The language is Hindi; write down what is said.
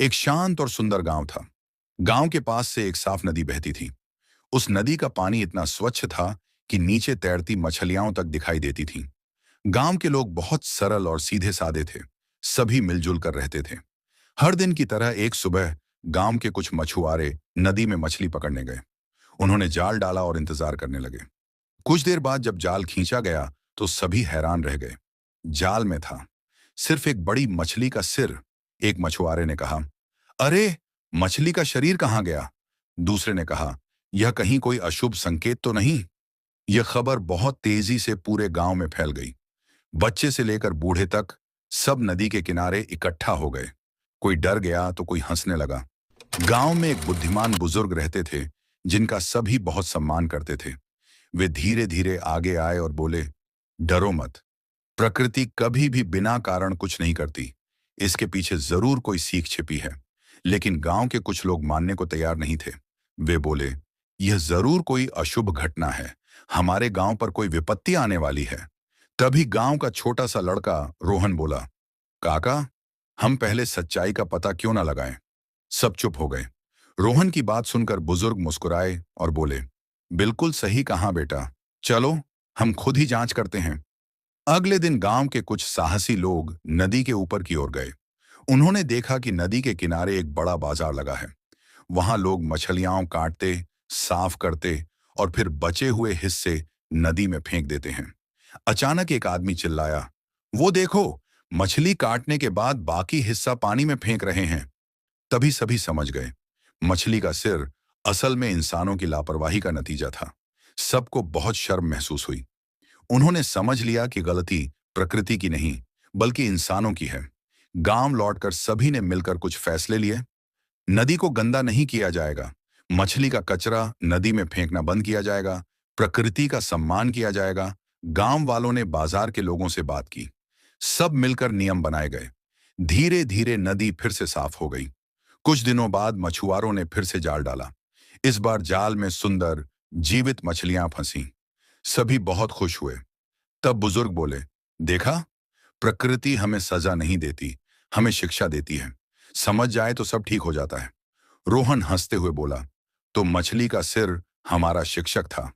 एक शांत और सुंदर गांव था। गांव के पास से एक साफ नदी बहती थी। उस नदी का पानी इतना स्वच्छ था कि नीचे तैरती मछलियां तक दिखाई देती थीं। गांव के लोग बहुत सरल और सीधे साधे थे। सभी मिलजुल कर रहते थे। हर दिन की तरह एक सुबह गांव के कुछ मछुआरे नदी में मछली पकड़ने गए। उन्होंने जाल डाला और इंतजार करने लगे। कुछ देर बाद जब जाल खींचा गया तो सभी हैरान रह गए। जाल में था सिर्फ एक बड़ी मछली का सिर। एक मछुआरे ने कहा, अरे, मछली का शरीर कहाँ गया? दूसरे ने कहा, यह कहीं कोई अशुभ संकेत तो नहीं? यह खबर बहुत तेजी से पूरे गांव में फैल गई। बच्चे से लेकर बूढ़े तक सब नदी के किनारे इकट्ठा हो गए। कोई डर गया तो कोई हंसने लगा। गांव में एक बुद्धिमान बुजुर्ग रहते थे जिनका सभी बहुत सम्मान करते थे। वे धीरे धीरे आगे आए और बोले, डरो मत। प्रकृति कभी भी बिना कारण कुछ नहीं करती। इसके पीछे जरूर कोई सीख छिपी है। लेकिन गांव के कुछ लोग मानने को तैयार नहीं थे। वे बोले, यह जरूर कोई अशुभ घटना है। हमारे गांव पर कोई विपत्ति आने वाली है। तभी गांव का छोटा सा लड़का रोहन बोला, काका, हम पहले सच्चाई का पता क्यों ना लगाएं? सब चुप हो गए। रोहन की बात सुनकर बुजुर्ग मुस्कुराए और बोले, बिल्कुल सही कहा बेटा। चलो, हम खुद ही जांच करते हैं। अगले दिन गांव के कुछ साहसी लोग नदी के ऊपर की ओर गए। उन्होंने देखा कि नदी के किनारे एक बड़ा बाजार लगा है। वहां लोग मछलियां काटते, साफ करते और फिर बचे हुए हिस्से नदी में फेंक देते हैं। अचानक एक आदमी चिल्लाया, वो देखो, मछली काटने के बाद बाकी हिस्सा पानी में फेंक रहे हैं। तभी सभी समझ गए, मछली का सिर असल में इंसानों की लापरवाही का नतीजा था। सबको बहुत शर्म महसूस हुई। उन्होंने समझ लिया कि गलती प्रकृति की नहीं बल्कि इंसानों की है। गांव लौटकर सभी ने मिलकर कुछ फैसले लिए। नदी को गंदा नहीं किया जाएगा। मछली का कचरा नदी में फेंकना बंद किया जाएगा। प्रकृति का सम्मान किया जाएगा। गांव वालों ने बाजार के लोगों से बात की। सब मिलकर नियम बनाए गए। धीरे धीरे नदी फिर से साफ हो गई। कुछ दिनों बाद मछुआरों ने फिर से जाल डाला। इस बार जाल में सुंदर जीवित मछलियां फंसी। सभी बहुत खुश हुए। तब बुजुर्ग बोले, देखा, प्रकृति हमें सजा नहीं देती, हमें शिक्षा देती है। समझ जाए तो सब ठीक हो जाता है। रोहन हंसते हुए बोला, तो मछली का सिर हमारा शिक्षक था।